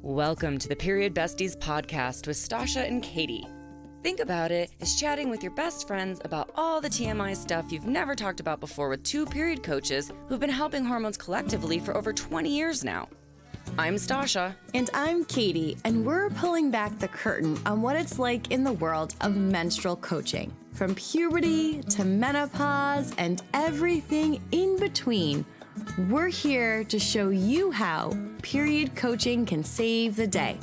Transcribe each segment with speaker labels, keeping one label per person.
Speaker 1: Welcome to the Period Besties Podcast with Stasha and Katie. Think about it as chatting with your best friends about all the TMI stuff you've never talked about before with two period coaches who've been helping hormones collectively for over 20 years now. I'm Stasha.
Speaker 2: And I'm Katie, and we're pulling back the curtain on what it's like in the world of menstrual coaching. From puberty to menopause and everything in between, we're here to show you how period coaching can save the day.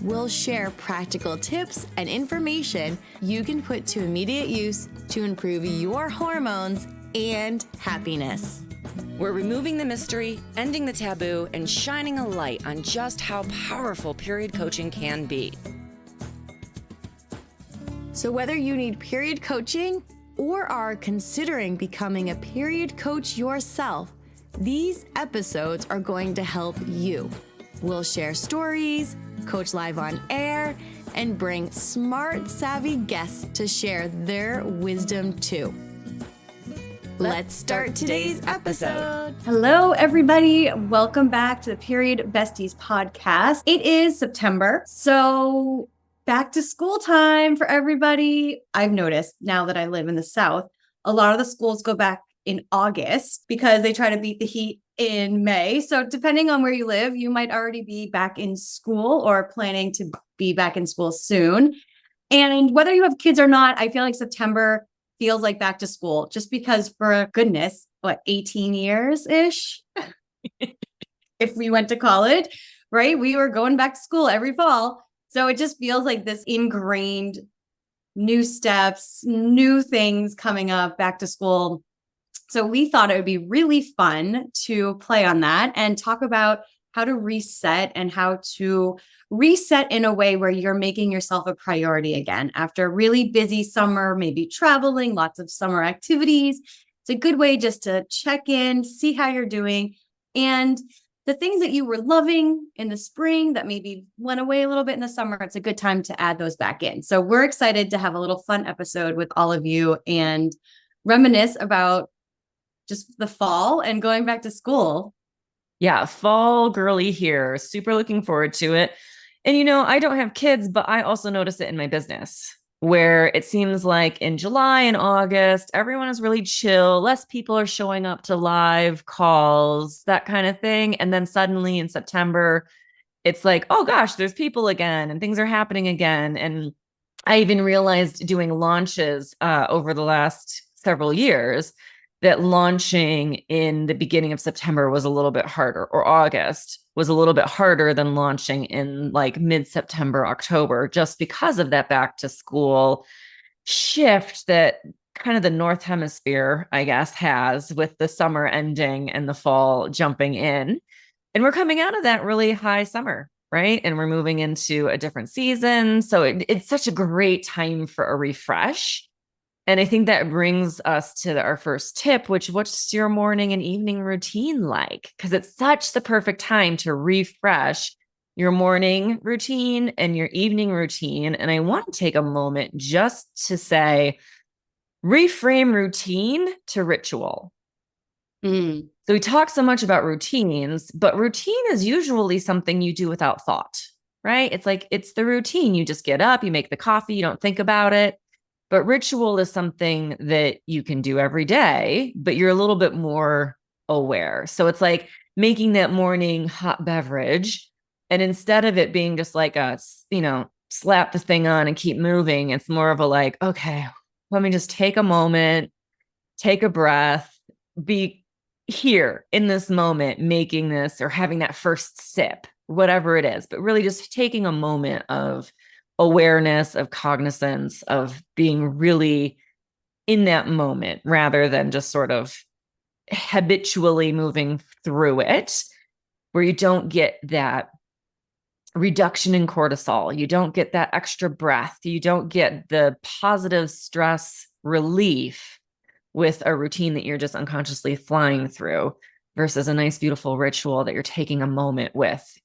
Speaker 2: We'll share practical tips and information you can put to immediate use to improve your hormones and happiness.
Speaker 1: We're removing the mystery, ending the taboo, and shining a light on just how powerful period coaching can be.
Speaker 2: So whether you need period coaching or are considering becoming a period coach yourself, these episodes are going to help you. We'll share stories, coach live on air, and bring smart, savvy guests to share their wisdom too. Let's start today's episode.
Speaker 3: Hello, everybody. Welcome back to the Period Besties Podcast. It is September, so back to school time for everybody. I've noticed now that I live in the South, a lot of the schools go back in August because they try to beat the heat in May. So depending on where you live, you might already be back in school or planning to be back in school soon. And whether you have kids or not, I feel like September feels like back to school just because, for goodness, 18 years-ish? If we went to college, right? We were going back to school every fall. So it just feels like this ingrained new steps, new things coming up, back to school. So we thought it would be really fun to play on that and talk about how to reset and how to reset in a way where you're making yourself a priority again after a really busy summer, maybe traveling, lots of summer activities. It's a good way just to check in, see how you're doing, and the things that you were loving in the spring that maybe went away a little bit in the summer, it's a good time to add those back in. So we're excited to have a little fun episode with all of you and reminisce about just the fall and going back to school.
Speaker 4: Yeah, fall girly here. Super looking forward to it. And I don't have kids, but I also notice it in my business where it seems like in July and August, everyone is really chill. Less people are showing up to live calls, that kind of thing. And then suddenly in September, it's like, oh gosh, there's people again and things are happening again. And I even realized doing launches over the last several years that launching in the beginning of September was a little bit harder, or August was a little bit harder than launching in like mid-September, October, just because of that back to school shift that kind of the North Hemisphere, I guess, has with the summer ending and the fall jumping in. And we're coming out of that really high summer, right? And we're moving into a different season. So it's such a great time for a refresh. And I think that brings us to our first tip, which what's your morning and evening routine like? Because it's such the perfect time to refresh your morning routine and your evening routine. And I want to take a moment just to say, reframe routine to ritual. So we talk so much about routines, but routine is usually something you do without thought, right? It's like, it's the routine. You just get up, you make the coffee, you don't think about it. But ritual is something that you can do every day, but you're a little bit more aware. So it's like making that morning hot beverage. And instead of it being just like slap the thing on and keep moving, it's more of a like, okay, let me just take a moment, take a breath, be here in this moment, making this or having that first sip, whatever it is, but really just taking a moment of awareness, of cognizance, of being really in that moment rather than just sort of habitually moving through it, where you don't get that reduction in cortisol, you don't get that extra breath, you don't get the positive stress relief with a routine that you're just unconsciously flying through versus a nice, beautiful ritual that you're taking a moment with.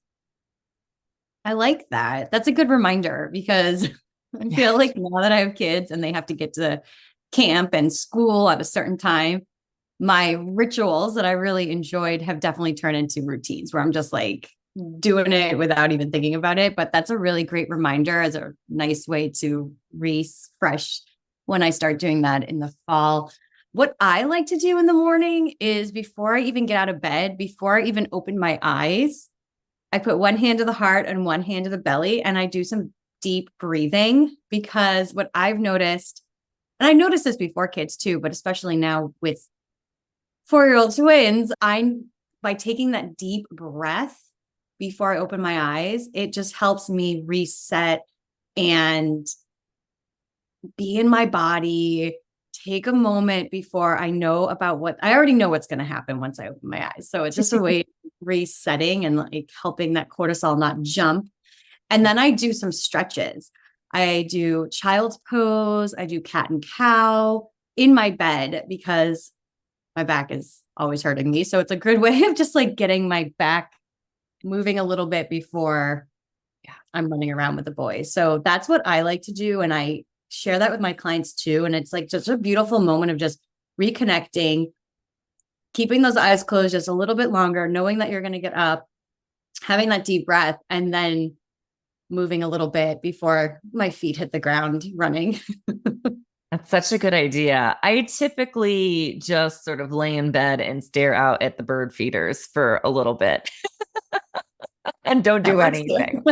Speaker 3: I like that. That's a good reminder because I feel like now that I have kids and they have to get to camp and school at a certain time, my rituals that I really enjoyed have definitely turned into routines where I'm just like doing it without even thinking about it. But that's a really great reminder as a nice way to refresh when I start doing that in the fall. What I like to do in the morning is before I even get out of bed, before I even open my eyes, I put one hand to the heart and one hand to the belly, and I do some deep breathing, because what I've noticed, and I noticed this before kids too, but especially now with 4-year-old twins, by taking that deep breath before I open my eyes, it just helps me reset and be in my body, take a moment before I know about what I already know what's going to happen once I open my eyes. So it's just a way of resetting and like helping that cortisol not jump. And then I do some stretches. I do child's pose. I do cat and cow in my bed because my back is always hurting me. So it's a good way of just like getting my back moving a little bit before I'm running around with the boys. So that's what I like to do. And I share that with my clients too. And it's like just a beautiful moment of just reconnecting, keeping those eyes closed just a little bit longer, knowing that you're going to get up, having that deep breath, and then moving a little bit before my feet hit the ground running.
Speaker 4: That's such a good idea. I typically just sort of lay in bed and stare out at the bird feeders for a little bit and don't do anything.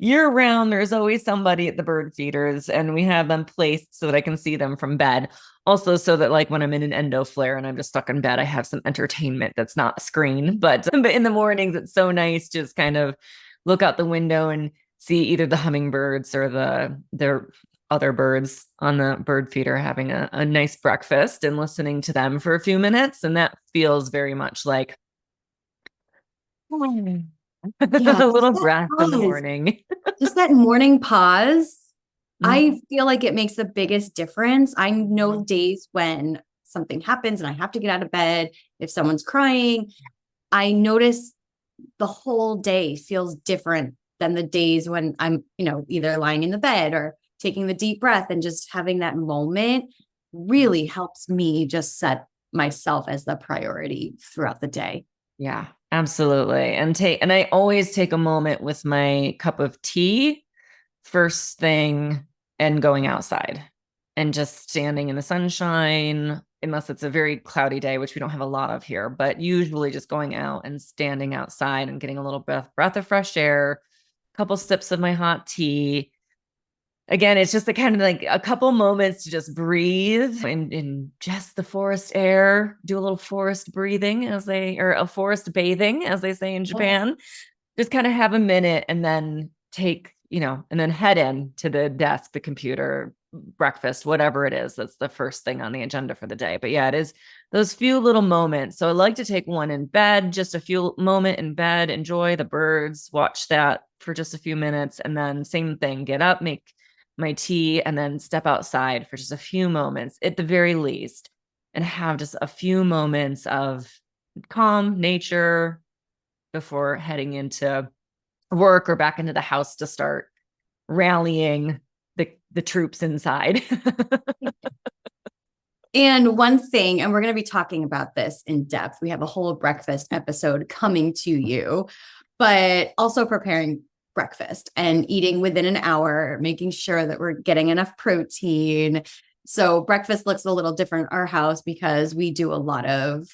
Speaker 4: Year round, there's always somebody at the bird feeders, and we have them placed so that I can see them from bed. Also, so that like when I'm in an endo flare and I'm just stuck in bed, I have some entertainment that's not a screen. But in the mornings, it's so nice just kind of look out the window and see either the hummingbirds or their other birds on the bird feeder having a nice breakfast and listening to them for a few minutes. And that feels very much like a little breath in the morning.
Speaker 3: Just that morning pause. I feel like it makes the biggest difference. I know days when something happens and I have to get out of bed. If someone's crying, I notice the whole day feels different than the days when I'm, either lying in the bed or taking the deep breath, and just having that moment really helps me just set myself as the priority throughout the day.
Speaker 4: Yeah, absolutely. And I always take a moment with my cup of tea first thing and going outside and just standing in the sunshine, unless it's a very cloudy day, which we don't have a lot of here, but usually just going out and standing outside and getting a little breath of fresh air, a couple sips of my hot tea. Again, it's just a kind of like a couple moments to just breathe in just the forest air, do a little forest breathing or a forest bathing, as they say in Japan. Just kind of have a minute and then and then head in to the desk, the computer, breakfast, whatever it is. That's the first thing on the agenda for the day. But yeah, it is those few little moments. So I like to take one in bed, just a few moment in bed, enjoy the birds, watch that for just a few minutes. And then same thing, get up, make my tea, and then step outside for just a few moments at the very least, and have just a few moments of calm nature before heading into work or back into the house to start rallying the troops inside.
Speaker 3: And one thing, and we're going to be talking about this in depth, we have a whole breakfast episode coming to you, but also preparing breakfast and eating within an hour, making sure that we're getting enough protein. So breakfast looks a little different at our house because we do a lot of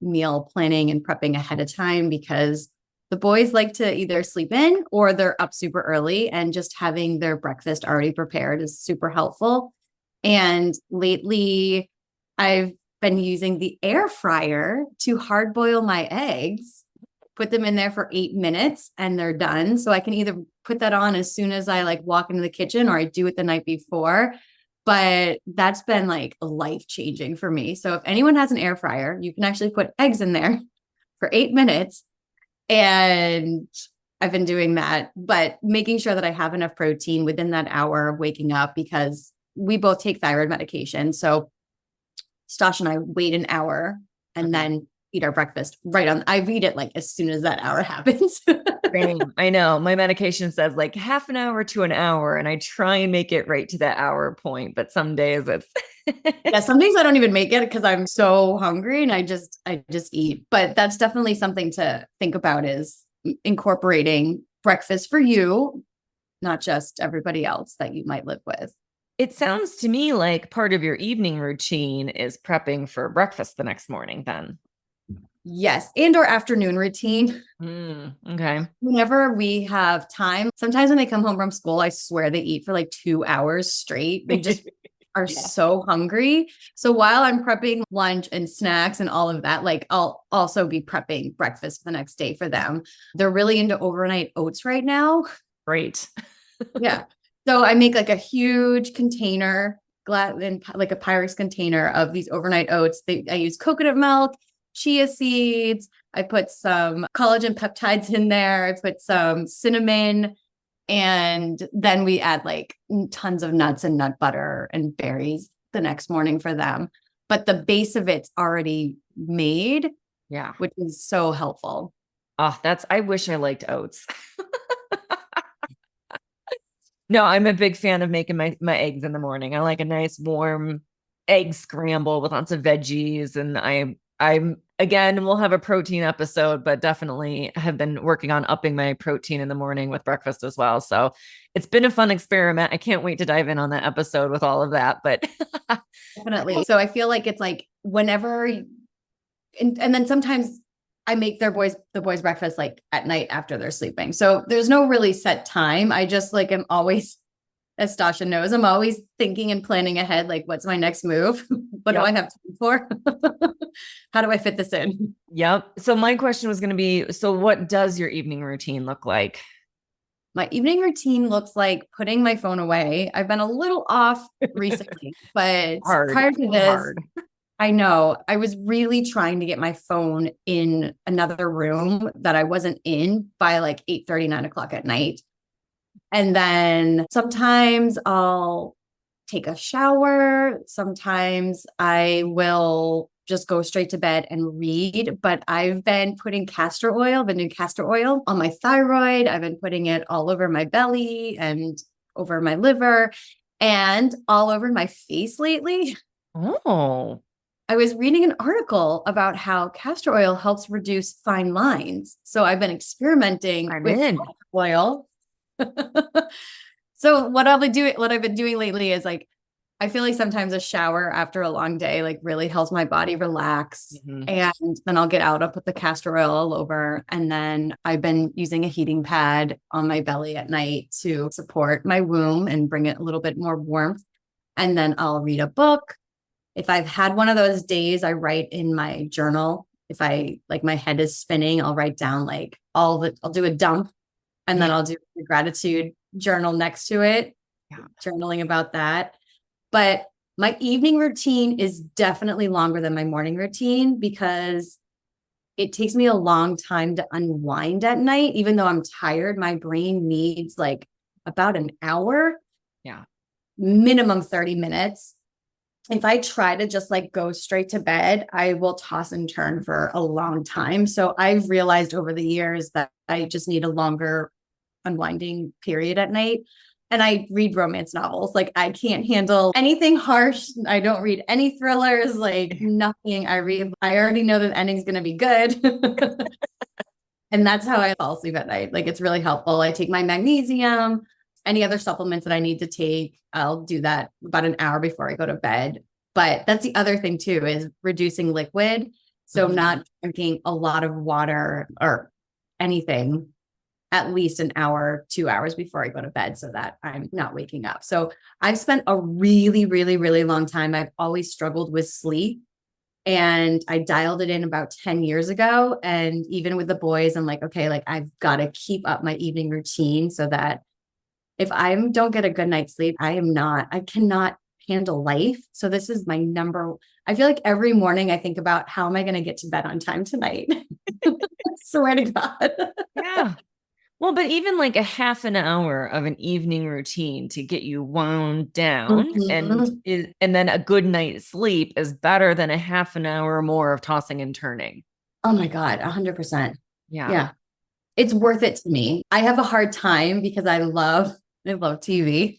Speaker 3: meal planning and prepping ahead of time, because the boys like to either sleep in or they're up super early, and just having their breakfast already prepared is super helpful. And lately I've been using the air fryer to hard boil my eggs, put them in there for 8 minutes and they're done. So I can either put that on as soon as I walk into the kitchen, or I do it the night before. But that's been life-changing for me. So if anyone has an air fryer, you can actually put eggs in there for 8 minutes. And I've been doing that, but making sure that I have enough protein within that hour of waking up, because we both take thyroid medication. So Stasha and I wait an hour and then eat our breakfast I eat it as soon as that hour happens.
Speaker 4: I know my medication says half an hour to an hour, and I try and make it right to that hour point, but some days
Speaker 3: Yeah, some days I don't even make it because I'm so hungry and I just eat. But that's definitely something to think about, is incorporating breakfast for you, not just everybody else that you might live with.
Speaker 4: It sounds to me like part of your evening routine is prepping for breakfast the next morning then.
Speaker 3: Yes, and or afternoon routine.
Speaker 4: Okay.
Speaker 3: Whenever we have time, sometimes when they come home from school, I swear they eat for like 2 hours straight. They just are so hungry. So while I'm prepping lunch and snacks and all of that, like I'll also be prepping breakfast the next day for them. They're really into overnight oats right now.
Speaker 4: Great.
Speaker 3: Yeah. So I make like a huge container, like a Pyrex container of these overnight oats. I use coconut milk, chia seeds. I put some collagen peptides in there. I put some cinnamon, and then we add like tons of nuts and nut butter and berries the next morning for them. But the base of it's already made.
Speaker 4: Yeah.
Speaker 3: Which is so helpful.
Speaker 4: Oh, I wish I liked oats. No, I'm a big fan of making my eggs in the morning. I like a nice warm egg scramble with lots of veggies. And I'm again, we'll have a protein episode, but definitely have been working on upping my protein in the morning with breakfast as well. So it's been a fun experiment. I can't wait to dive in on that episode with all of that, but
Speaker 3: definitely. So I feel like it's like whenever, and then sometimes I make the boys breakfast like at night after they're sleeping. So there's no really set time. I just like am always, as Stasha knows, I'm always thinking and planning ahead. Like, what's my next move? What do I have time for? How do I fit this in?
Speaker 4: Yep. So my question was going to be, so what does your evening routine look like?
Speaker 3: My evening routine looks like putting my phone away. I've been a little off recently, but prior to this, I know I was really trying to get my phone in another room that I wasn't in by like 8:30, 9 o'clock at night. And then sometimes I'll take a shower. Sometimes I will just go straight to bed and read. But I've been putting castor oil, the new castor oil, on my thyroid. I've been putting it all over my belly and over my liver and all over my face lately.
Speaker 4: Oh.
Speaker 3: I was reading an article about how castor oil helps reduce fine lines. So I've been experimenting with castor oil. So what I've been doing lately is like, I feel like sometimes a shower after a long day, like really helps my body relax. Mm-hmm. And then I'll get out, I'll put the castor oil all over. And then I've been using a heating pad on my belly at night to support my womb and bring it a little bit more warmth. And then I'll read a book. If I've had one of those days, I write in my journal. If I like my head is spinning, I'll write down like I'll do a dump, and then I'll do a gratitude journal next to it, journaling about that. But my evening routine is definitely longer than my morning routine because it takes me a long time to unwind at night. Even though I'm tired, my brain needs like about an hour.
Speaker 4: Yeah.
Speaker 3: Minimum 30 minutes. If I try to just like go straight to bed, I will toss and turn for a long time. So I've realized over the years that I just need a longer unwinding period at night. And I read romance novels. Like I can't handle anything harsh. I don't read any thrillers, like nothing. I already know the ending's going to be good. And that's how I fall asleep at night. Like it's really helpful. I take my magnesium, any other supplements that I need to take. I'll do that about an hour before I go to bed. But that's the other thing too, is reducing liquid. So not drinking a lot of water or anything at least an hour, 2 hours before I go to bed so that I'm not waking up. So I've spent a really, really, really long time. I've always struggled with sleep, and I dialed it in about 10 years ago. And even with the boys, I'm like, okay, like I've got to keep up my evening routine so that if I don't get a good night's sleep, I cannot handle life. So this is I feel like every morning I think about how am I going to get to bed on time tonight? I swear to God.
Speaker 4: Yeah. Well, but even like a half an hour of an evening routine to get you wound down and then a good night's sleep is better than a half an hour more of tossing and turning.
Speaker 3: Oh my God, 100%.
Speaker 4: Yeah.
Speaker 3: It's worth it to me. I have a hard time because I love TV.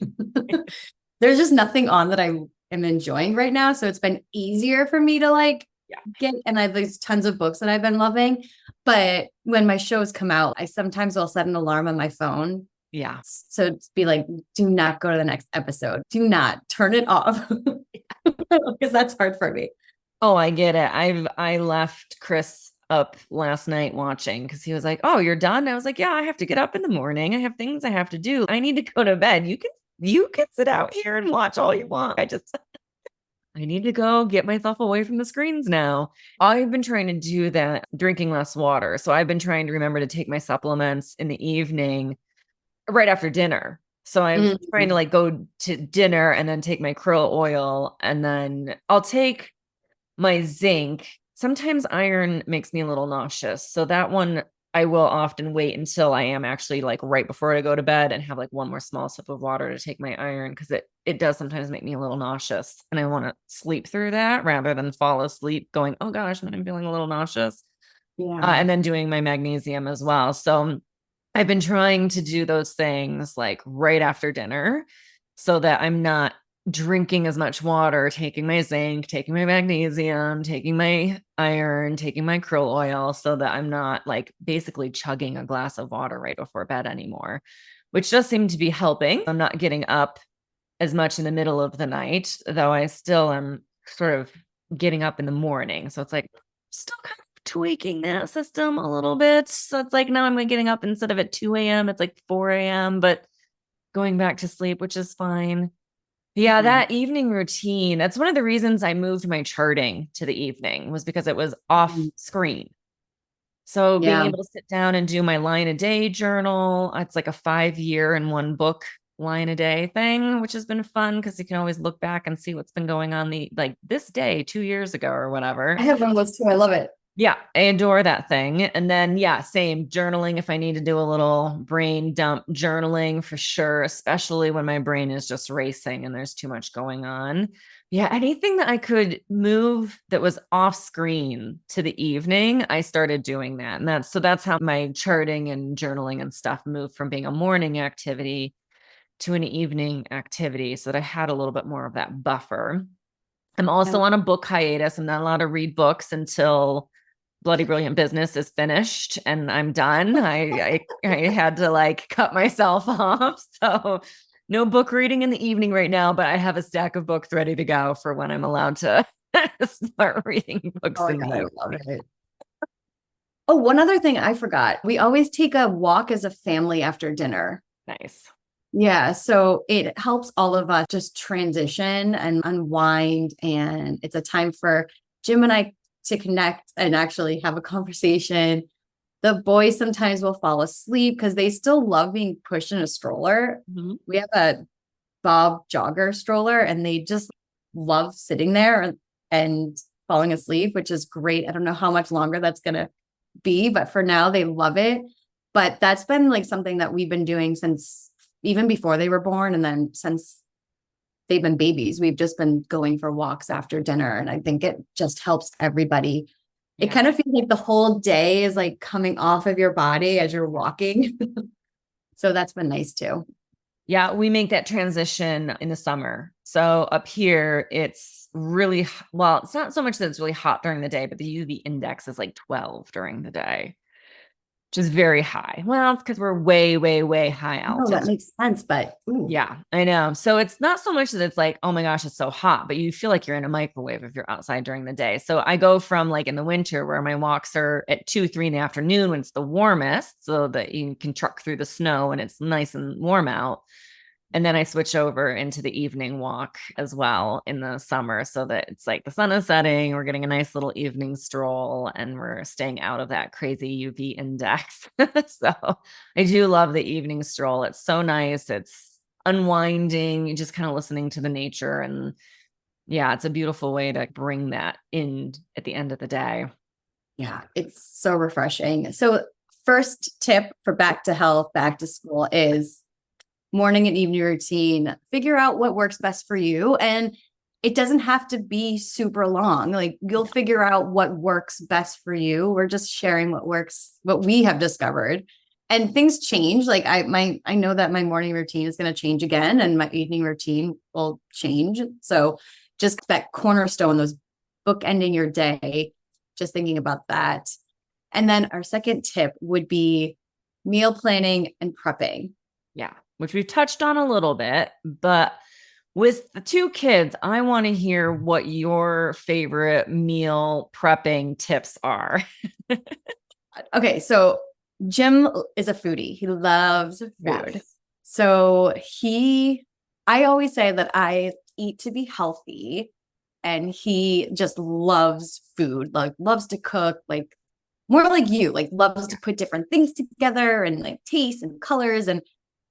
Speaker 3: There's just nothing on that I am enjoying right now. So it's been easier for me to like get, and there's tons of books that I've been loving. But when my shows come out, I sometimes will set an alarm on my phone.
Speaker 4: Yeah.
Speaker 3: So it's be like, do not go to the next episode. Do not turn it off. Because that's hard for me.
Speaker 4: Oh, I get it. I left Chris up last night watching because he was like, "Oh, you're done?" I was like, "Yeah, I have to get up in the morning. I have things I have to do. I need to go to bed. You can sit out here and watch all you want. I need to go get myself away from the screens now." I've been trying to do that, drinking less water. So I've been trying to remember to take my supplements in the evening right after dinner. So I'm trying to like go to dinner and then take my krill oil, and then I'll take my zinc. Sometimes iron makes me a little nauseous. So that one I will often wait until I am actually like right before I go to bed and have like one more small sip of water to take my iron, because it does sometimes make me a little nauseous and I want to sleep through that rather than fall asleep going, "Oh gosh, I'm feeling a little nauseous." And then doing my magnesium as well. So I've been trying to do those things like right after dinner so that I'm not drinking as much water, taking my zinc, taking my magnesium, taking my iron, taking my krill oil, so that I'm not like basically chugging a glass of water right before bed anymore, which does seem to be helping. I'm not getting up as much in the middle of the night, though I still am sort of getting up in the morning. So it's like still kind of tweaking that system a little bit. So it's like now I'm getting up instead of at 2 a.m., it's like 4 a.m., but going back to sleep, which is fine. Yeah, that evening routine, that's one of the reasons I moved my charting to the evening, was because it was off screen. So being able to sit down and do my line a day journal, it's like a 5-year in one book line a day thing, which has been fun because you can always look back and see what's been going on this day 2 years ago or whatever.
Speaker 3: I have one of those too. I love it.
Speaker 4: Yeah, I adore that thing. And then, same journaling if I need to do a little brain dump journaling for sure, especially when my brain is just racing and there's too much going on. Yeah, anything that I could move that was off screen to the evening, I started doing that. And that's how my charting and journaling and stuff moved from being a morning activity to an evening activity, so that I had a little bit more of that buffer. I'm also on a book hiatus. I'm not allowed to read books until Bloody Brilliant Business is finished and I'm done. I had to like cut myself off. So no book reading in the evening right now, but I have a stack of books ready to go for when I'm allowed to start reading books.
Speaker 3: I love it. Oh, one other thing I forgot. We always take a walk as a family after dinner.
Speaker 4: Nice.
Speaker 3: Yeah. So it helps all of us just transition and unwind. And it's a time for Jim and I to connect and actually have a conversation. The boys sometimes will fall asleep because they still love being pushed in a stroller. We have a Bob jogger stroller and they just love sitting there and falling asleep, which is great. I don't know how much longer that's going to be, but for now they love it. But that's been like something that we've been doing since even before they were born. And then since they've been babies, we've just been going for walks after dinner. And I think it just helps everybody. It kind of feels like the whole day is like coming off of your body as you're walking. So that's been nice too.
Speaker 4: Yeah, we make that transition in the summer. So up here, it's really, well, it's not so much that it's really hot during the day, but the UV index is like 12 during the day, which is very high. Well, it's because we're way, way, way high altitude.
Speaker 3: Oh, that makes sense. But
Speaker 4: yeah, I know. So it's not so much that it's like, oh my gosh, it's so hot, but you feel like you're in a microwave if you're outside during the day. So I go from like in the winter where my walks are at 2, 3 in the afternoon when it's the warmest, so that you can truck through the snow and it's nice and warm out. And then I switch over into the evening walk as well in the summer, so that it's like the sun is setting, we're getting a nice little evening stroll and we're staying out of that crazy UV index. So I do love the evening stroll. It's so nice. It's unwinding. You're just kind of listening to the nature. And yeah, it's a beautiful way to bring that in at the end of the day.
Speaker 3: Yeah, it's so refreshing. So first tip for back to health, back to school is morning and evening routine. Figure out what works best for you. And it doesn't have to be super long. Like you'll figure out what works best for you. We're just sharing what works, what we have discovered. And things change. Like I know that my morning routine is going to change again and my evening routine will change. So just that cornerstone, those bookending your day, just thinking about that. And then our second tip would be meal planning and prepping.
Speaker 4: Yeah, which we've touched on a little bit, but with the 2 kids, I want to hear what your favorite meal prepping tips are.
Speaker 3: Okay, so Jim is a foodie. He loves food.
Speaker 4: Yes.
Speaker 3: So I always say that I eat to be healthy, and he just loves food, like loves to cook, like more like you, like loves to put different things together and like taste and colors, and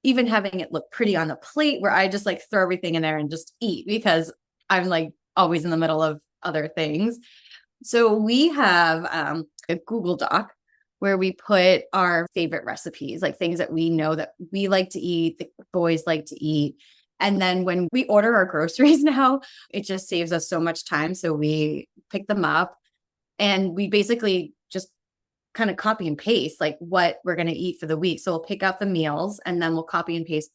Speaker 3: even having it look pretty on the plate, where I just like throw everything in there and just eat because I'm like always in the middle of other things. So we have a Google Doc where we put our favorite recipes, like things that we know that we like to eat, the boys like to eat. And then when we order our groceries now, it just saves us so much time. So we pick them up and we basically just kind of copy and paste like what we're going to eat for the week. So we'll pick out the meals and then we'll copy and paste,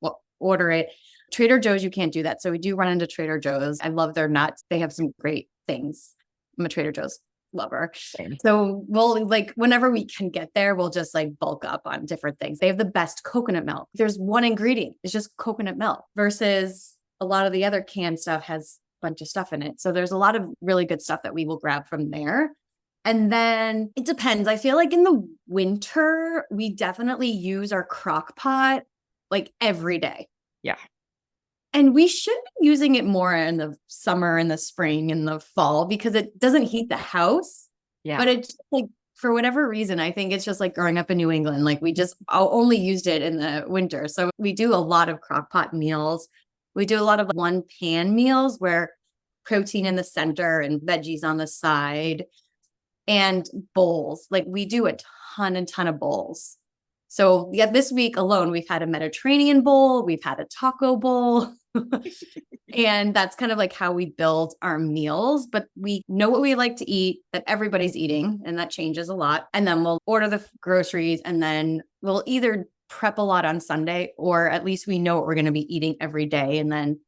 Speaker 3: we'll order it. Trader Joe's, you can't do that. So we do run into Trader Joe's. I love their nuts. They have some great things. I'm a Trader Joe's lover.
Speaker 4: Same.
Speaker 3: So we'll like, whenever we can get there, we'll just like bulk up on different things. They have the best coconut milk. There's one ingredient. It's just coconut milk versus a lot of the other canned stuff has a bunch of stuff in it. So there's a lot of really good stuff that we will grab from there. And then it depends. I feel like in the winter, we definitely use our crock pot like every day.
Speaker 4: Yeah.
Speaker 3: And we should be using it more in the summer and the spring and the fall because it doesn't heat the house.
Speaker 4: Yeah.
Speaker 3: But it's like, for whatever reason, I think it's just like growing up in New England. Like I only used it in the winter. So we do a lot of crock pot meals. We do a lot of one pan meals where protein in the center and veggies on the side and bowls. Like we do a ton of bowls. So yeah, this week alone, we've had a Mediterranean bowl, we've had a taco bowl. And that's kind of like how we build our meals, but we know what we like to eat that everybody's eating, and that changes a lot. And then we'll order the groceries, and then we'll either prep a lot on Sunday, or at least we know what we're going to be eating every day. And then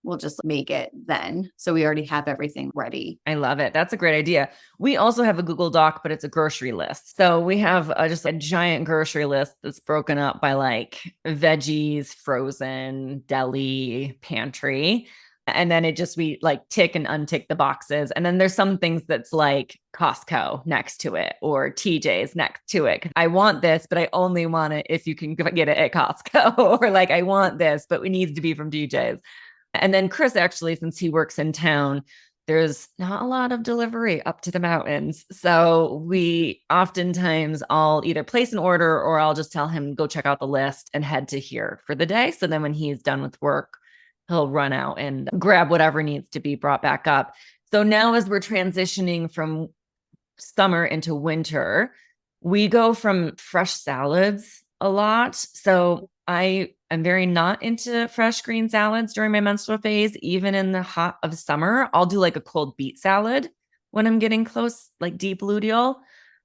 Speaker 3: we'll just make it then. So we already have everything ready.
Speaker 4: I love it. That's a great idea. We also have a Google Doc, but it's a grocery list. So we have just a giant grocery list that's broken up by like veggies, frozen, deli, pantry. And then we like tick and untick the boxes. And then there's some things that's like Costco next to it or TJ's next to it. I want this, but I only want it if you can get it at Costco. Or like, I want this, but it needs to be from TJ's. And then Chris, actually, since he works in town, there's not a lot of delivery up to the mountains. So we oftentimes I'll either place an order or I'll just tell him, go check out the list and head to here for the day. So then when he's done with work, he'll run out and grab whatever needs to be brought back up. So now as we're transitioning from summer into winter, we go from fresh salads a lot. So I am very not into fresh green salads during my menstrual phase. Even in the hot of summer, I'll do like a cold beet salad when I'm getting close, like deep luteal,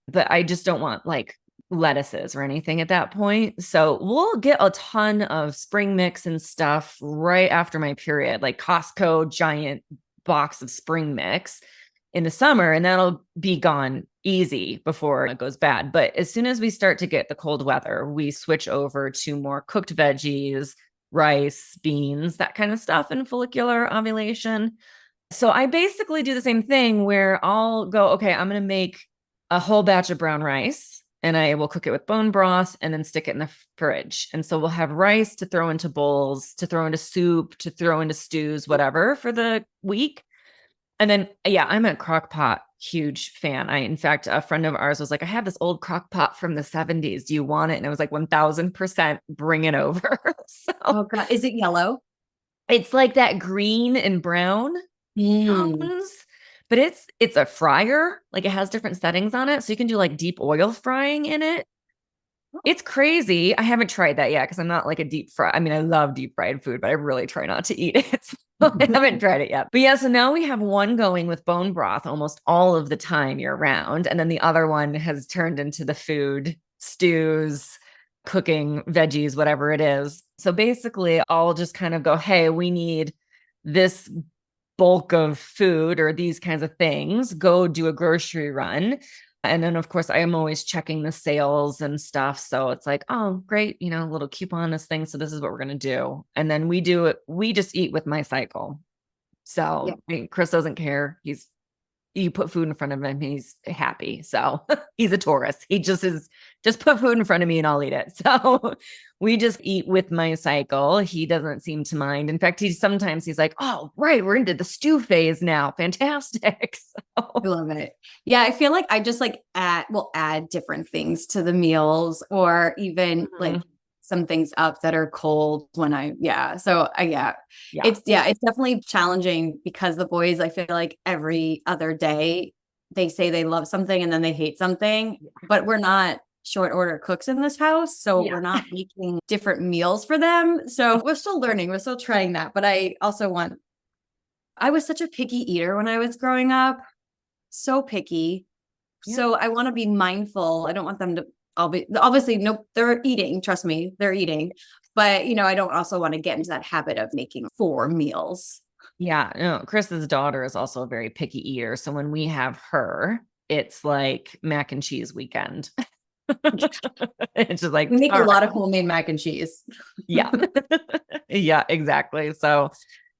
Speaker 4: but I just don't want like lettuces or anything at that point. So we'll get a ton of spring mix and stuff right after my period, like Costco giant box of spring mix in the summer, and that'll be gone easy before it goes bad. But as soon as we start to get the cold weather, we switch over to more cooked veggies, rice, beans, that kind of stuff, and follicular ovulation. So I basically do the same thing where I'll go, okay, I'm going to make a whole batch of brown rice and I will cook it with bone broth and then stick it in the fridge. And so we'll have rice to throw into bowls, to throw into soup, to throw into stews, whatever for the week. And then, yeah, I'm a crock pot huge fan. In fact, a friend of ours was like, I have this old crock pot from the 70s. Do you want it? And I was like, 1000% bring it over. So,
Speaker 3: oh God, is it yellow?
Speaker 4: It's like that green and brown tones, but it's a fryer. Like it has different settings on it. So you can do like deep oil frying in it. It's crazy. I haven't tried that yet because I'm not like a deep fry. I mean, I love deep fried food, but I really try not to eat it. So I haven't tried it yet. But yeah, so now we have one going with bone broth almost all of the time year round. And then the other one has turned into the food, stews, cooking veggies, whatever it is. So basically I'll just kind of go, hey, we need this bulk of food or these kinds of things, go do a grocery run. And then, of course, I am always checking the sales and stuff. So it's like, oh, great, you know, a little coupon, this thing. So this is what we're going to do. And then we do it. We just eat with my cycle. So
Speaker 3: Yeah.
Speaker 4: I mean, Chris doesn't care. You put food in front of him, he's happy. So he's a Taurus. He just put food in front of me and I'll eat it. So we just eat with my cycle. He doesn't seem to mind. In fact, sometimes he's like, oh, right, we're into the stew phase now. Fantastic.
Speaker 3: I love it. Yeah. I feel like I just like add different things to the meals, or even like some things up that are cold when it's definitely challenging because the boys, I feel like every other day they say they love something and then they hate something, but we're not short order cooks in this house. So we're not making different meals for them. So we're still learning. We're still trying that. But I was such a picky eater when I was growing up. So picky. Yeah. So I want to be mindful. I don't want them to obviously, no, they're eating. Trust me, they're eating. But, you know, I don't also want to get into that habit of making 4 meals.
Speaker 4: Yeah. No, Chris's daughter is also a very picky eater. So when we have her, it's like mac and cheese weekend. It's just like
Speaker 3: we make a lot of homemade mac and cheese.
Speaker 4: Yeah. Yeah, exactly. So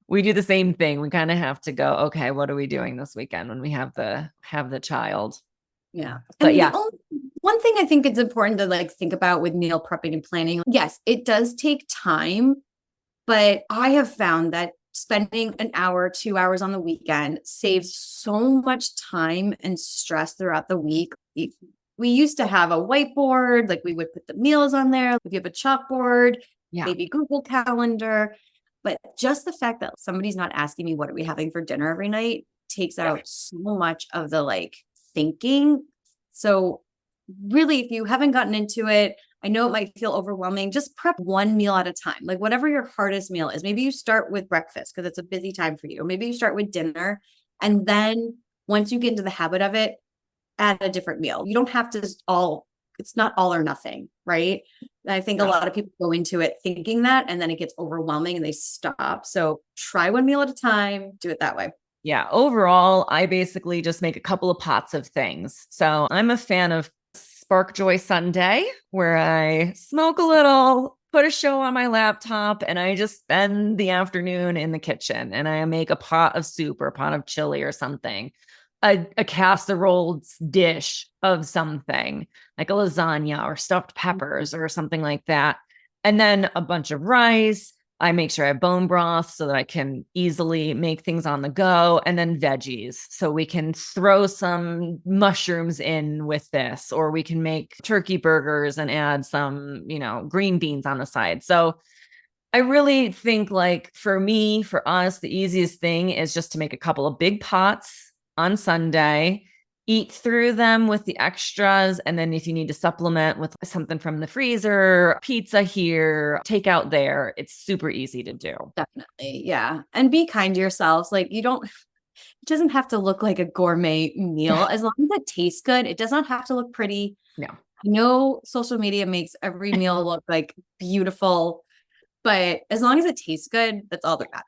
Speaker 4: we do the same thing. We kind of have to go, okay, what are we doing this weekend when we have the child?
Speaker 3: Yeah.
Speaker 4: But yeah.
Speaker 3: One thing I think it's important to like think about with meal prepping and planning. Yes, it does take time, but I have found that spending an hour, 2 hours on the weekend saves so much time and stress throughout the week. We used to have a whiteboard, like we would put the meals on there. We have a chalkboard, maybe Google Calendar. But just the fact that somebody's not asking me, what are we having for dinner every night, takes out so much of the like thinking. So really, if you haven't gotten into it, I know it might feel overwhelming. Just prep one meal at a time, like whatever your hardest meal is. Maybe you start with breakfast because it's a busy time for you. Or maybe you start with dinner. And then once you get into the habit of it, add a different meal. You don't have to it's not all or nothing, right? And I think a lot of people go into it thinking that, and then it gets overwhelming and they stop. So try one meal at a time, do it that way.
Speaker 4: Yeah. Overall, I basically just make a couple of pots of things. So I'm a fan of Spark Joy Sunday, where I smoke a little, put a show on my laptop, and I just spend the afternoon in the kitchen and I make a pot of soup or a pot of chili or something, a casserole dish of something like a lasagna or stuffed peppers or something like that. And then a bunch of rice. I make sure I have bone broth so that I can easily make things on the go, and then veggies. So we can throw some mushrooms in with this, or we can make turkey burgers and add some, green beans on the side. So I really think like for us, the easiest thing is just to make a couple of big pots on Sunday, eat through them with the extras. And then if you need to supplement with something from the freezer, pizza here, takeout there, it's super easy to do.
Speaker 3: Definitely. Yeah. And be kind to yourselves. Like it doesn't have to look like a gourmet meal. As long as it tastes good, it does not have to look pretty.
Speaker 4: No.
Speaker 3: I know social media makes every meal look like beautiful, but as long as it tastes good, that's all that matters.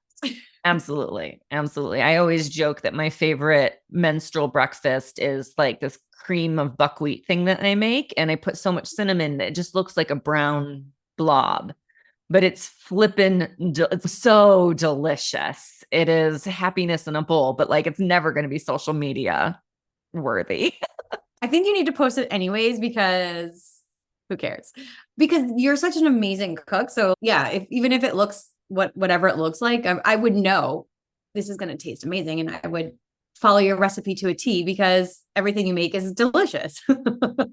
Speaker 4: Absolutely. Absolutely. I always joke that my favorite menstrual breakfast is like this cream of buckwheat thing that I make. And I put so much cinnamon that it just looks like a brown blob, but it's it's so delicious. It is happiness in a bowl, but like, it's never going to be social media worthy.
Speaker 3: I think you need to post it anyways, because who cares? Because you're such an amazing cook. So yeah, even if it looks whatever it looks like, I would know this is going to taste amazing, and I would follow your recipe to a T because everything you make is delicious. It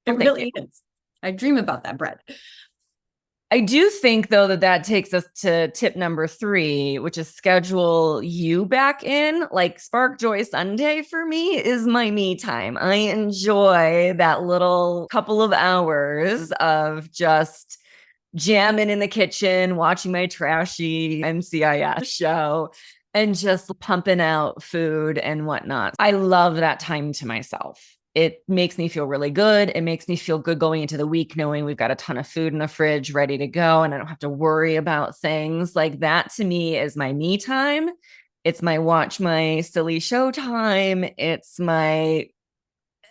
Speaker 3: really is. I dream about that bread.
Speaker 4: I do think, though, that takes us to tip number 3, which is schedule you back in. Like Spark Joy Sunday for me is my me time. I enjoy that little couple of hours of just jamming in the kitchen, watching my trashy NCIS show, and just pumping out food and whatnot. I love that time to myself. It makes me feel really good. It makes me feel good going into the week, knowing we've got a ton of food in the fridge ready to go, and I don't have to worry about things. Like that to me is my me time. It's my watch my silly show time. It's my,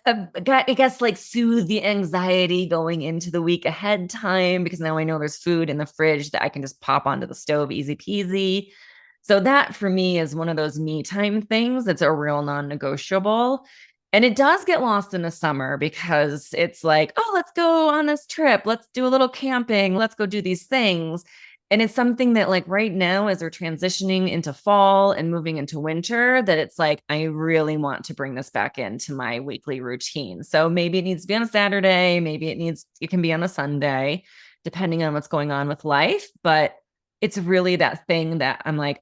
Speaker 4: I guess, like soothe the anxiety going into the week ahead time, because now I know there's food in the fridge that I can just pop onto the stove, easy peasy. So that for me is one of those me time things that's a real non-negotiable. And it does get lost in the summer because it's like, oh, let's go on this trip. Let's do a little camping. Let's go do these things. And it's something that, like, right now, as we're transitioning into fall and moving into winter, that it's like, I really want to bring this back into my weekly routine. So maybe it needs to be on a Saturday. Maybe it can be on a Sunday, depending on what's going on with life. But it's really that thing that I'm like,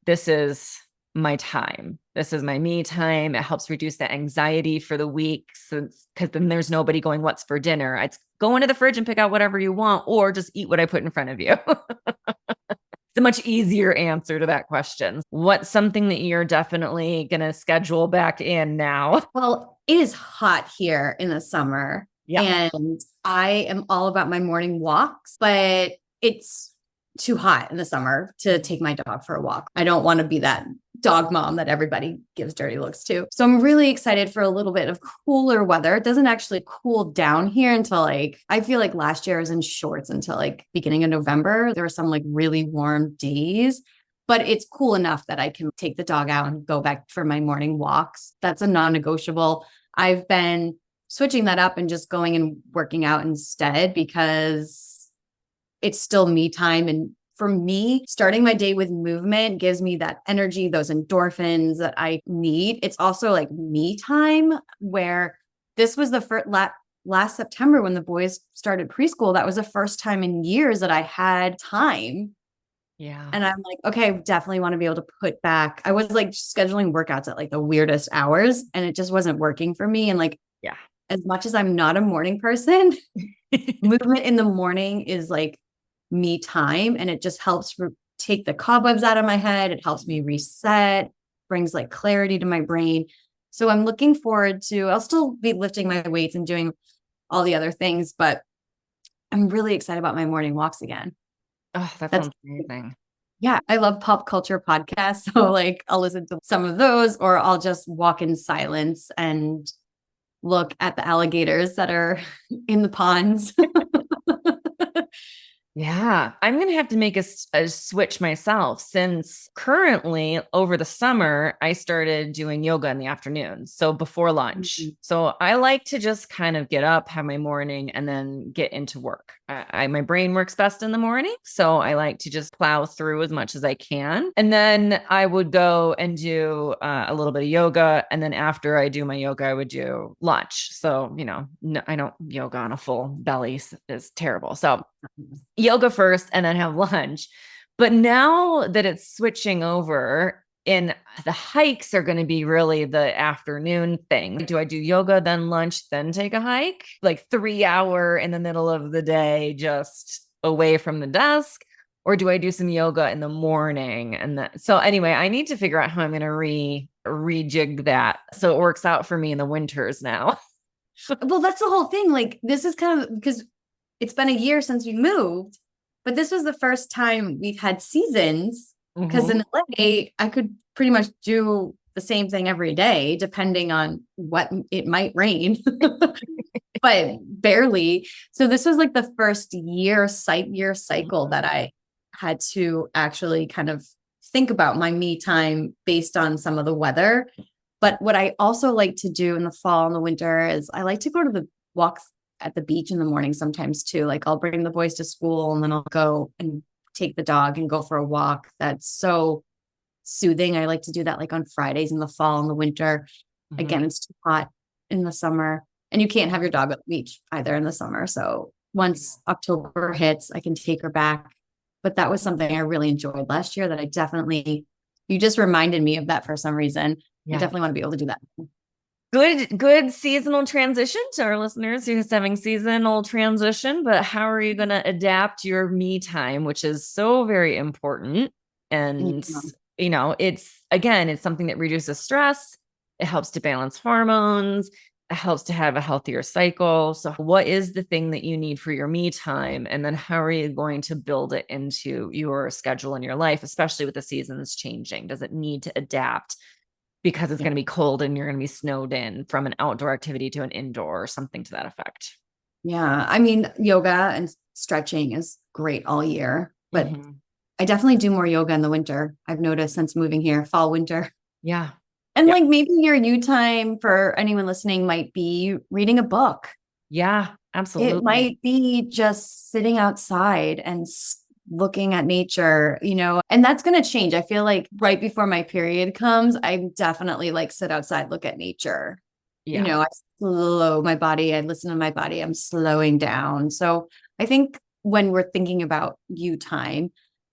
Speaker 4: this is my time. This is my me time. It helps reduce the anxiety for the week. So, because then there's nobody going, what's for dinner? It's go into the fridge and pick out whatever you want, or just eat what I put in front of you. It's a much easier answer to that question. What's something that you're definitely going to schedule back in now?
Speaker 3: Well, it is hot here in the summer.
Speaker 4: Yeah.
Speaker 3: And I am all about my morning walks, but it's too hot in the summer to take my dog for a walk. I don't want to be that dog mom that everybody gives dirty looks to. So I'm really excited for a little bit of cooler weather. It doesn't actually cool down here until I feel like last year I was in shorts until beginning of November. There were some really warm days, but it's cool enough that I can take the dog out and go back for my morning walks. That's a non-negotiable. I've been switching that up and just going and working out instead, because it's still me time. And for me, starting my day with movement gives me that energy, those endorphins that I need. It's also me time, where this was the first last September when the boys started preschool. That was the first time in years that I had time.
Speaker 4: Yeah.
Speaker 3: And I'm like, okay, I definitely want to be able to put back. I was scheduling workouts at the weirdest hours, and it just wasn't working for me. And
Speaker 4: yeah,
Speaker 3: as much as I'm not a morning person, movement in the morning is me time, and it just helps take the cobwebs out of my head. It helps me reset, brings clarity to my brain. So I'm looking forward to, I'll still be lifting my weights and doing all the other things, but I'm really excited about my morning walks again.
Speaker 4: Oh, that sounds amazing.
Speaker 3: Yeah, I love pop culture podcasts. So I'll listen to some of those, or I'll just walk in silence and look at the alligators that are in the ponds.
Speaker 4: Yeah, I'm going to have to make a switch myself, since currently over the summer, I started doing yoga in the afternoon. So before lunch.
Speaker 3: Mm-hmm.
Speaker 4: So I like to just kind of get up, have my morning, and then get into work. My brain works best in the morning. So I like to just plow through as much as I can. And then I would go and do a little bit of yoga. And then after I do my yoga, I would do lunch. So, no, I don't yoga on a full belly is terrible. So yoga first and then have lunch. But now that it's switching over, and the hikes are going to be really the afternoon thing. Do I do yoga, then lunch, then take a hike? 3 hour in the middle of the day, just away from the desk? Or do I do some yoga in the morning? So anyway, I need to figure out how I'm going to rejig that so it works out for me in the winters now.
Speaker 3: Well, that's the whole thing. This is kind of because it's been a year since we moved, but this was the first time we've had seasons, because in LA, I could pretty much do the same thing every day, depending on what it might rain, but barely. So this was the first year cycle that I had to actually kind of think about my me time based on some of the weather. But what I also like to do in the fall and the winter is I like to go to the walks at the beach in the morning sometimes too. I'll bring the boys to school, and then I'll go and take the dog and go for a walk. That's so soothing. I like to do that on Fridays in the fall and the winter. Mm-hmm. Again, it's too hot in the summer, and you can't have your dog at the beach either in the summer. So once October hits, I can take her back. But that was something I really enjoyed last year that you just reminded me of that for some reason. Yeah. I definitely want to be able to do that.
Speaker 4: Good seasonal transition to our listeners who's having seasonal transition. But how are you going to adapt your me time, which is so very important? And, it's something that reduces stress. It helps to balance hormones. helps to have a healthier cycle. So what is the thing that you need for your me time? And then how are you going to build it into your schedule in your life, especially with the seasons changing? Does it need to adapt because it's going to be cold and you're going to be snowed in from an outdoor activity to an indoor or something to that effect?
Speaker 3: Yeah. I mean, yoga and stretching is great all year, but
Speaker 4: Mhm.
Speaker 3: I definitely do more yoga in the winter. I've noticed since moving here, fall, winter.
Speaker 4: Yeah.
Speaker 3: And
Speaker 4: Yeah.
Speaker 3: like maybe your you time for anyone listening might be reading a book.
Speaker 4: Yeah, absolutely.
Speaker 3: It might be just sitting outside and looking at nature, and that's going to change. I feel like right before my period comes, I definitely like sit outside, look at nature.
Speaker 4: Yeah.
Speaker 3: I slow my body. I listen to my body. I'm slowing down. So I think when we're thinking about you time,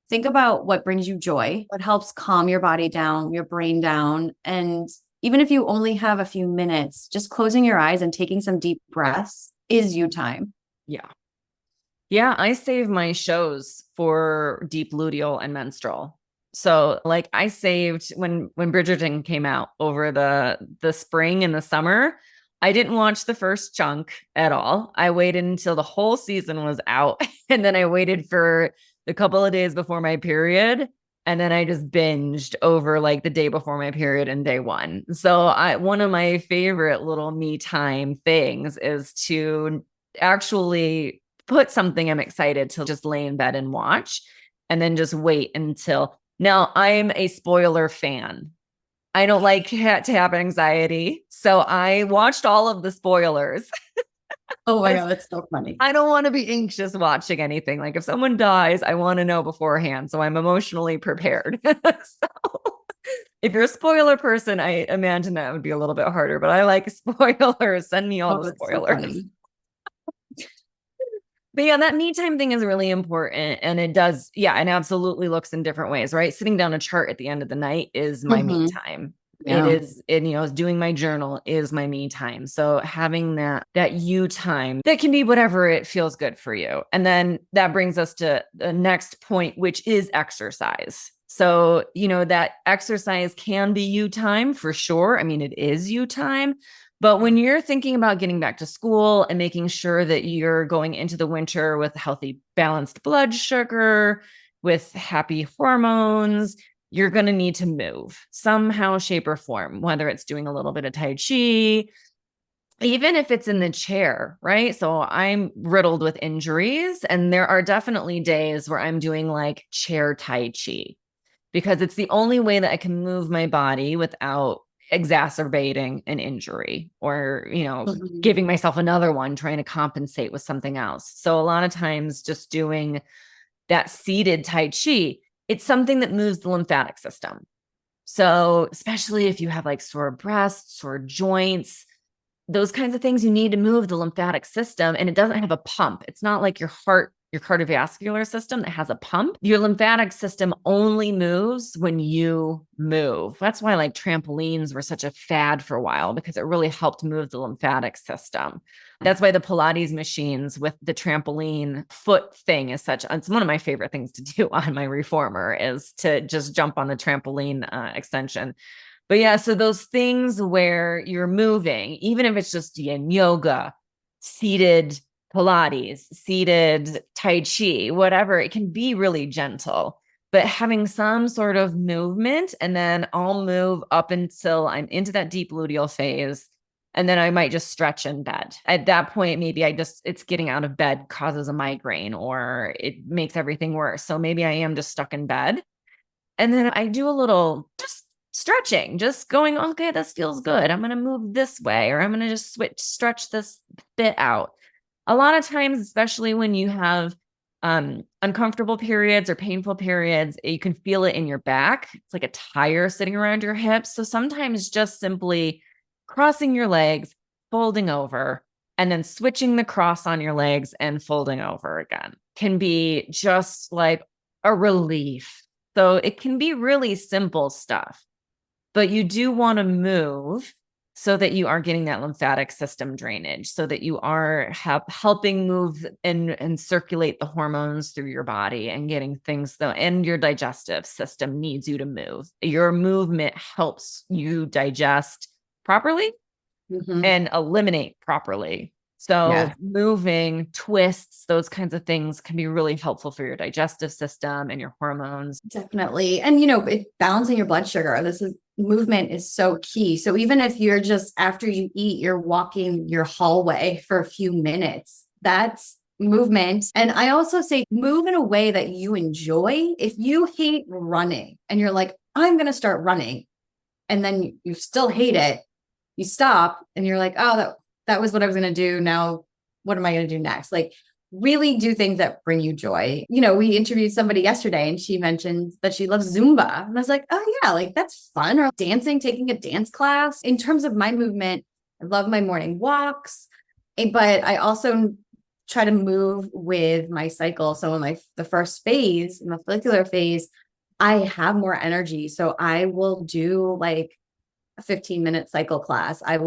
Speaker 3: think about what brings you joy, what helps calm your body down, your brain down. And even if you only have a few minutes, just closing your eyes and taking some deep breaths is you time.
Speaker 4: Yeah. Yeah, I save my shows for deep luteal and menstrual. So like I saved when Bridgerton came out over the spring and the summer, I didn't watch the first chunk at all. I waited until the whole season was out and then I waited for the couple of days before my period and then I just binged over like the day before my period and day one. So one of my favorite little me time things is to actually put something I'm excited to just lay in bed and watch and then just wait until. Now I'm a spoiler fan. I don't like to have anxiety. So I watched all of the spoilers.
Speaker 3: Oh my God, that's so funny.
Speaker 4: I don't want to be anxious watching anything. Like if someone dies, I want to know beforehand. So I'm emotionally prepared. So if you're a spoiler person, I imagine that would be a little bit harder, but I like spoilers. Send me all the spoilers. So but yeah, that me time thing is really important. And it does, yeah, it absolutely looks in different ways, right? Sitting down a chart at the end of the night is my me time.
Speaker 3: Yeah.
Speaker 4: It is, and doing my journal is my me time. So having that you time, that can be whatever it feels good for you. And then that brings us to the next point, which is exercise. So, that exercise can be you time for sure. I mean, it is you time. But when you're thinking about getting back to school and making sure that you're going into the winter with healthy, balanced blood sugar, with happy hormones, you're going to need to move somehow, shape, or form, whether it's doing a little bit of Tai Chi, even if it's in the chair, right? So I'm riddled with injuries, and there are definitely days where I'm doing like chair Tai Chi because it's the only way that I can move my body without exacerbating an injury or, giving myself another one, trying to compensate with something else. So a lot of times just doing that seated Tai Chi, it's something that moves the lymphatic system. So especially if you have like sore breasts, sore joints, those kinds of things, you need to move the lymphatic system, and it doesn't have a pump. It's not like your heart, your cardiovascular system that has a pump. Your lymphatic system only moves when you move. That's why like trampolines were such a fad for a while, because it really helped move the lymphatic system. That's why the Pilates machines with the trampoline foot thing is it's one of my favorite things to do on my reformer, is to just jump on the trampoline extension. But yeah, so those things where you're moving, even if it's just in yoga, seated Pilates, seated Tai Chi, whatever, it can be really gentle. But having some sort of movement, and then I'll move up until I'm into that deep luteal phase. And then I might just stretch in bed. At that point, maybe it's getting out of bed causes a migraine, or it makes everything worse. So maybe I am just stuck in bed. And then I do a little just stretching, just going, okay, this feels good. I'm going to move this way, or I'm going to just stretch this bit out. A lot of times, especially when you have uncomfortable periods or painful periods, you can feel it in your back. It's like a tire sitting around your hips. So sometimes just simply crossing your legs, folding over, and then switching the cross on your legs and folding over again can be just like a relief. So it can be really simple stuff, but you do want to move so that you are getting that lymphatic system drainage, so that you are helping move and circulate the hormones through your body and getting things and your digestive system needs you to move. Your movement helps you digest properly.
Speaker 3: Mhm.
Speaker 4: and eliminate properly. So
Speaker 3: Yeah.
Speaker 4: moving, twists, those kinds of things can be really helpful for your digestive system and your hormones.
Speaker 3: Definitely. And balancing your blood sugar. Movement is so key. So even if you're just after you eat, you're walking your hallway for a few minutes, that's movement. And I also say move in a way that you enjoy. If you hate running and you're like, I'm going to start running, and then you still hate it, you stop and you're like, oh, that was what I was going to do. Now, what am I going to do next? Like, really do things that bring you joy. We interviewed somebody yesterday and she mentioned that she loves Zumba. And I was like, oh yeah, like that's fun. Or dancing, taking a dance class. In terms of my movement, I love my morning walks, but I also try to move with my cycle. So in the first phase, in the follicular phase, I have more energy. So I will do like a 15-minute cycle class. I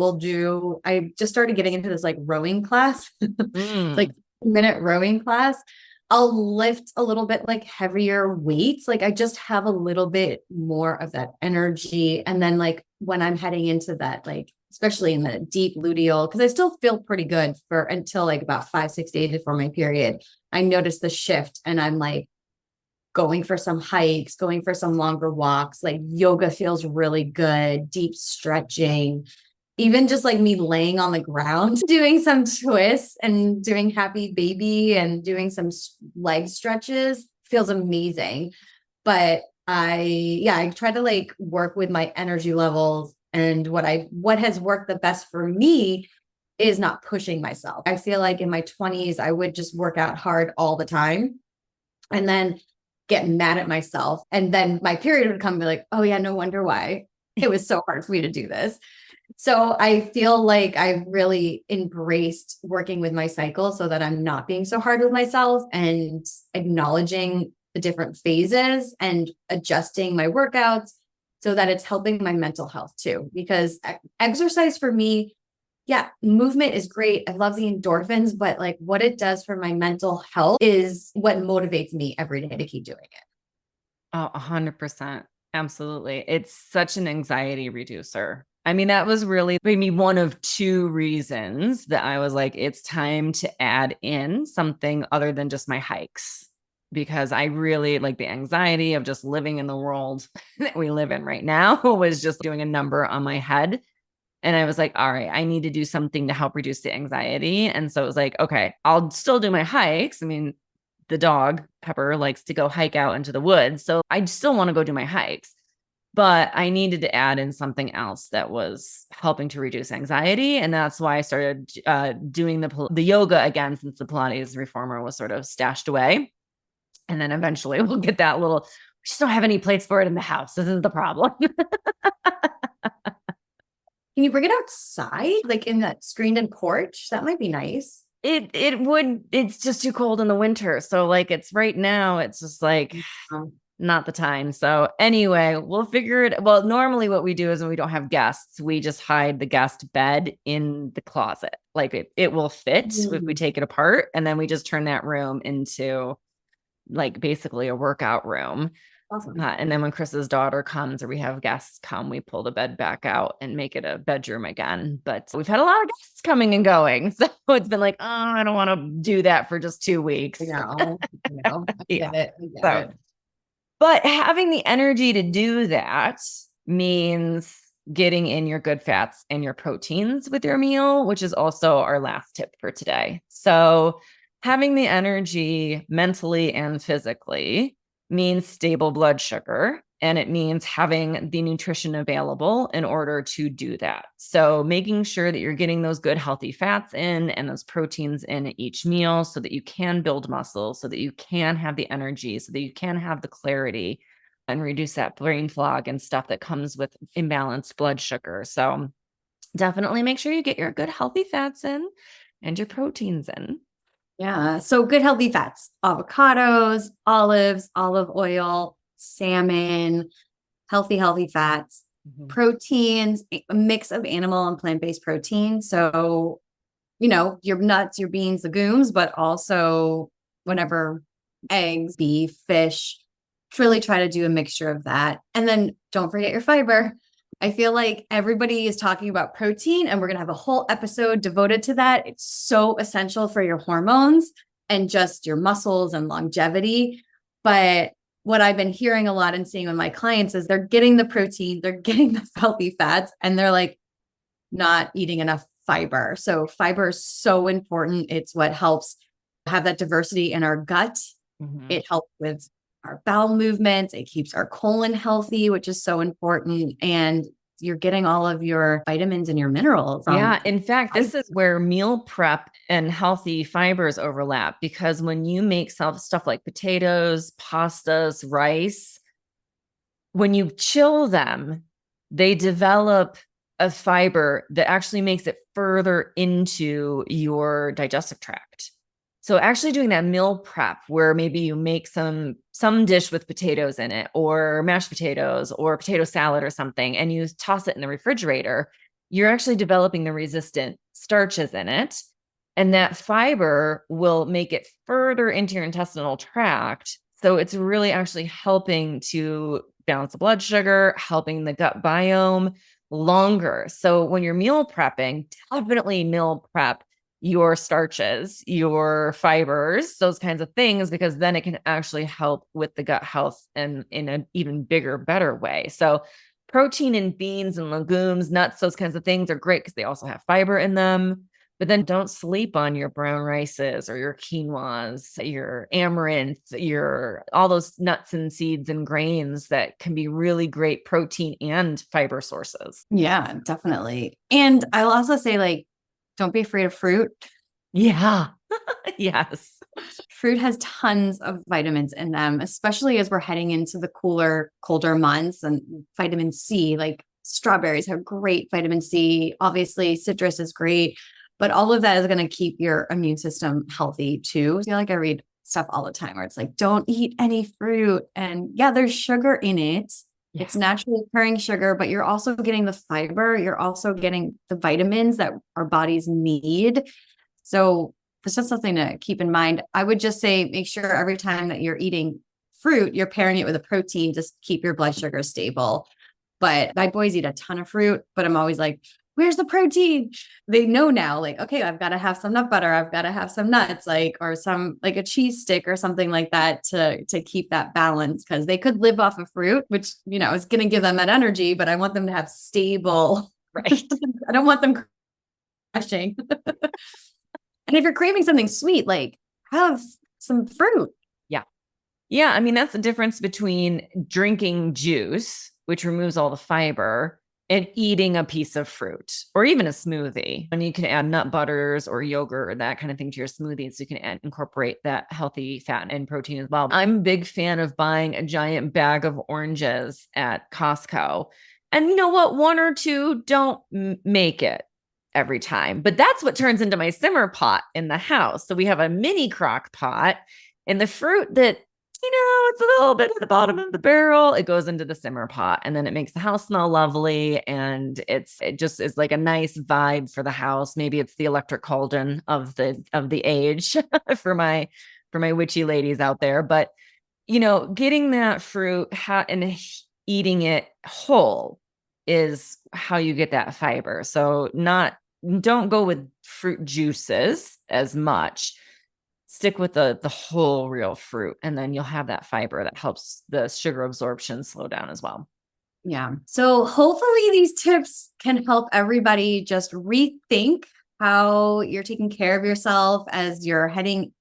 Speaker 3: just started getting into this like rowing class, like minute rowing class. I'll lift a little bit like heavier weights. Like I just have a little bit more of that energy. And then like when I'm heading into that, like, especially in the deep luteal, because I still feel pretty good until like about 5-6 days before my period, I notice the shift and I'm like going for some hikes, going for some longer walks. Like yoga feels really good, deep stretching. Even just like me laying on the ground, doing some twists and doing happy baby and doing some leg stretches feels amazing. But I try to like work with my energy levels, and what has worked the best for me is not pushing myself. I feel like in my 20s, I would just work out hard all the time and then get mad at myself. And then my period would come and be like, oh yeah, no wonder why it was so hard for me to do this. So I feel like I've really embraced working with my cycle so that I'm not being so hard with myself and acknowledging the different phases and adjusting my workouts so that it's helping my mental health too. Because exercise for me, yeah, movement is great. I love the endorphins, but like what it does for my mental health is what motivates me every day to keep doing it.
Speaker 4: Oh, 100%. Absolutely. It's such an anxiety reducer. I mean, that was really maybe one of two reasons that I was like, it's time to add in something other than just my hikes, because I really like the anxiety of just living in the world that we live in right now was just doing a number on my head. And I was like, all right, I need to do something to help reduce the anxiety. And so it was like, okay, I'll still do my hikes. I mean, the dog, Pepper, likes to go hike out into the woods. So I still want to go do my hikes. But I needed to add in something else that was helping to reduce anxiety. And that's why I started doing the yoga again, since the Pilates reformer was sort of stashed away. And then eventually we'll get that we just don't have any plates for it in the house. This is the problem.
Speaker 3: Can you bring it outside, like in that screened-in porch? That might be nice.
Speaker 4: It's just too cold in the winter. So like it's right now, it's just like not the time. So anyway, we'll figure it. Well, normally what we do is when we don't have guests, we just hide the guest bed in the closet. Like it will fit if we take it apart. And then we just turn that room into like basically a workout room.
Speaker 3: Awesome.
Speaker 4: And then when Chris's daughter comes or we have guests come, we pull the bed back out and make it a bedroom again. But we've had a lot of guests coming and going. So it's been like, oh, I don't want to do that for just 2 weeks.
Speaker 3: I get it.
Speaker 4: But having the energy to do that means getting in your good fats and your proteins with your meal, which is also our last tip for today. So having the energy mentally and physically means stable blood sugar, and it means having the nutrition available in order to do that. So making sure that you're getting those good healthy fats in and those proteins in each meal so that you can build muscle, so that you can have the energy, so that you can have the clarity and reduce that brain fog and stuff that comes with imbalanced blood sugar. So definitely make sure you get your good healthy fats in and your proteins in.
Speaker 3: Yeah. So good healthy fats, avocados, olives, olive oil, salmon, healthy fats, proteins, a mix of animal and plant-based protein. So, your nuts, your beans, legumes, but also whenever eggs, beef, fish, really try to do a mixture of that. And then don't forget your fiber. I feel like everybody is talking about protein, and we're going to have a whole episode devoted to that. It's so essential for your hormones and just your muscles and longevity. But what I've been hearing a lot and seeing with my clients is they're getting the protein, they're getting the healthy fats, and they're like not eating enough fiber. So fiber is so important. It's what helps have that diversity in our gut. It helps with our bowel movements. It keeps our colon healthy, which is so important. And you're getting all of your vitamins and your minerals.
Speaker 4: Yeah. In fact, this is where meal prep and healthy fibers overlap, because when you make stuff like potatoes, pastas, rice, when you chill them, they develop a fiber that actually makes it further into your digestive tract. So actually doing that meal prep where maybe you make some dish with potatoes in it, or mashed potatoes or potato salad or something, and you toss it in the refrigerator, you're actually developing the resistant starches in it. And that fiber will make it further into your intestinal tract. So it's really actually helping to balance the blood sugar, helping the gut biome longer. So when you're meal prepping, definitely meal prep your starches, your fibers, those kinds of things, because then it can actually help with the gut health and in an even bigger, better way. So protein in beans and legumes, nuts, those kinds of things are great because they also have fiber in them. But then don't sleep on your brown rices or your quinoas, your amaranth, your all those nuts and seeds and grains that can be really great protein and fiber sources.
Speaker 3: Yeah, definitely. And I'll also say, like, don't be afraid of fruit.
Speaker 4: Yeah. Yes.
Speaker 3: Fruit has tons of vitamins in them, especially as we're heading into the cooler, colder months. And vitamin C, like strawberries have great vitamin C. Obviously, citrus is great, but all of that is going to keep your immune system healthy too. I feel like I read stuff all the time where it's like, don't eat any fruit. And yeah, there's sugar in it. Yeah. It's naturally occurring sugar, but you're also getting the fiber. You're also getting the vitamins that our bodies need. So this is something to keep in mind. I would just say, make sure every time that you're eating fruit, you're pairing it with a protein to keep your blood sugar stable. But my boys eat a ton of fruit, but I'm always like, where's the protein? They know now, like, okay, I've got to have some nut butter. I've got to have some nuts, like, or some, like a cheese stick or something like that to keep that balance. Cause they could live off of fruit, which, you know, is going to give them that energy, but I want them to have stable, right? I don't want them crashing. And if you're craving something sweet, like have some fruit.
Speaker 4: Yeah. Yeah. I mean, that's the difference between drinking juice, which removes all the fiber, and eating a piece of fruit or even a smoothie. And you can add nut butters or yogurt or that kind of thing to your smoothie. So you can incorporate that healthy fat and protein as well. I'm a big fan of buying a giant bag of oranges at Costco. And you know what? One or two don't make it every time, but that's what turns into my simmer pot in the house. So we have a mini crock pot, and the fruit that, you know, it's a little bit at the bottom of the barrel, it goes into the simmer pot, and then it makes the house smell lovely. And it just is like a nice vibe for the house. Maybe it's the electric cauldron of the age for my witchy ladies out there. But, you know, getting that fruit and eating it whole is how you get that fiber. So don't go with fruit juices as much. Stick with the whole real fruit, and then you'll have that fiber that helps the sugar absorption slow down as well.
Speaker 3: Yeah. So hopefully these tips can help everybody just rethink how you're taking care of yourself as you're heading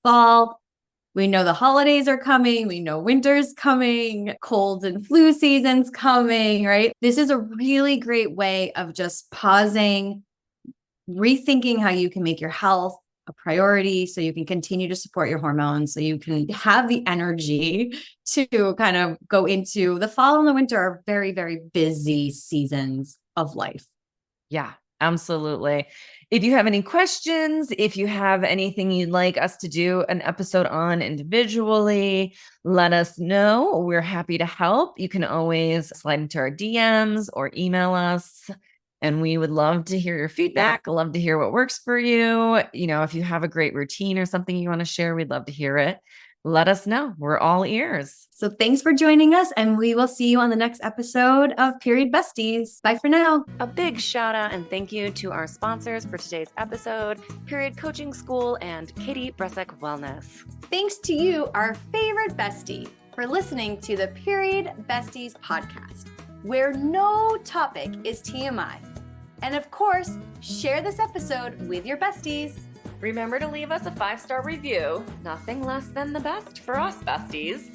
Speaker 3: fall. We know the holidays are coming. We know winter's coming, colds and flu season's coming, right? This is a really great way of just pausing, rethinking how you can make your health a priority so you can continue to support your hormones, so you can have the energy to kind of go into the fall and the winter are very, very busy seasons of life.
Speaker 4: Yeah, absolutely. If you have any questions, if you have anything you'd like us to do an episode on individually, let us know. We're happy to help. You can always slide into our DMs or email us. And we would love to hear your feedback. Love to hear what works for you. You know, if you have a great routine or something you want to share, we'd love to hear it. let us know. We're all ears.
Speaker 3: So thanks for joining us, and we will see you on the next episode of Period Besties. Bye for now.
Speaker 1: A big shout out and thank you to our sponsors for today's episode, Period Coaching School and Katie Bresek Wellness.
Speaker 2: Thanks to you, our favorite bestie, for listening to the Period Besties podcast, where no topic is TMI. And of course, share this episode with your besties.
Speaker 1: Remember to leave us a 5-star review, nothing less than the best for us besties,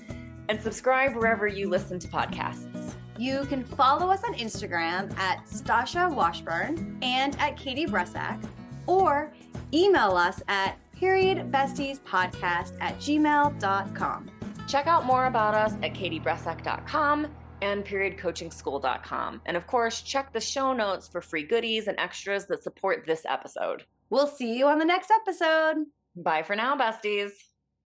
Speaker 1: and subscribe wherever you listen to podcasts.
Speaker 2: You can follow us on Instagram at Stasha Washburn and at Katie Bresek, or email us at periodbestiespodcast@gmail.com.
Speaker 1: Check out more about us at katiebresek.com and periodcoachingschool.com. And of course, check the show notes for free goodies and extras that support this episode.
Speaker 2: We'll see you on the next episode.
Speaker 1: Bye for now, besties.